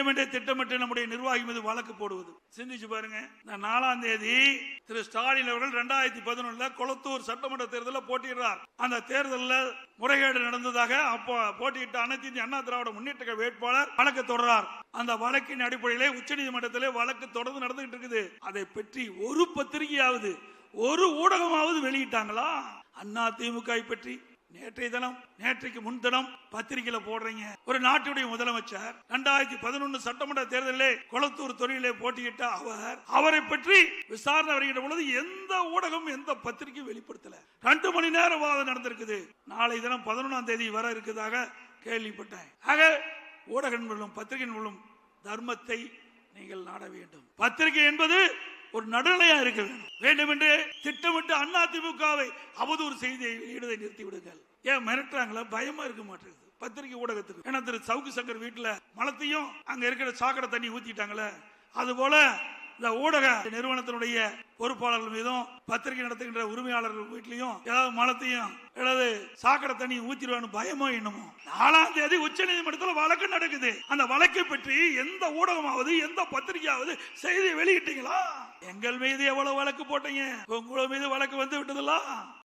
வேண்டுமென்றே திட்டமிட்டு நம்முடைய நிர்வாகி மீது வழக்கு போடுவது. சிந்திச்சு பாருங்க. 4ஆம் தேதி திரு ஸ்டாலின் அவர்கள் 2011 கொளத்தூர் சட்டமன்ற தேர்தலில் போட்டியிடுறார். அந்த தேர்தலில் முறைகேடு நடந்ததாக அப்போ போட்டியிட்ட அனைத்து இந்திய அண்ணா திராவிட முன்னேற்ற வேட்பாளர் வழக்கு தொடர்றார். அந்த வழக்கின் அடிப்படையிலே உச்சநீதிமன்றத்திலே வழக்கு தொடர்ந்து நடந்துகிட்டு இருக்குது. அதை பற்றி ஒரு பத்திரிகையாவது ஒரு ஊடகமாவது வெளியிட்டாங்களா? அண்ணா திமுக பற்றி நேற்றைக்கு முன்தினம் பத்திரிகையில போடுறீங்க. ஒரு நாட்டுடைய முதலமைச்சர் 2011 சட்டமன்ற தேர்தலில் கொளத்தூர் தொகுதியிலே போட்டியிட்ட அவரை பற்றி விசாரணை வருகின்ற பொழுது எந்த ஊடகம் எந்த பத்திரிகை வெளிப்படுத்தல. 2 மணி நேரம் வாதம் நடந்திருக்குது. நாளை தினம் 11ஆம் தேதி வர இருக்குதாக கேள்விப்பட்டேன். ஆக ஊடகங்களும் பத்திரிகைகளும் தர்மத்தை நீங்கள் நாட வேண்டும். பத்திரிகை என்பது ஒரு நடுநிலையா இருக்க வேண்டும் என்று திட்டமிட்டு அண்ணா திமுகவை அவதூறு செய்தியை வெளியிடுவதை நிறுத்தி விடுங்கள். ஏன் மிரட்டுறாங்களா? பயமா இருக்க மாட்டேங்குது பத்திரிகை ஊடகத்துக்கு. ஏன்னா திரு சவுக்கு சங்கர் வீட்டுல மலத்தையும் அங்க இருக்கிற சாக்கடை தண்ணி ஊத்திட்டாங்களே, அது போல இந்த ஊடக நிறுவனத்தினுடைய பொறுப்பாளர்கள் மீதும் பத்திரிகை நடத்துகின்ற உரிமையாளர்கள் வீட்லயும் ஏதாவது மலத்தையும் ஏதாவது சாக்கடை தண்ணி ஊத்திடுவான்னு பயமோ என்னமோ. 4ஆம் தேதி உச்ச நீதிமன்றத்தில் வழக்கு நடக்குது. அந்த வழக்கை பற்றி எந்த ஊடகமாவது எந்த பத்திரிகையாவது செய்தி வெளியிட்டீங்களா? எங்கள் மீது எவ்வளவு வழக்கு போட்டீங்க? உங்கள் மீது வழக்கு வந்து விட்டதுல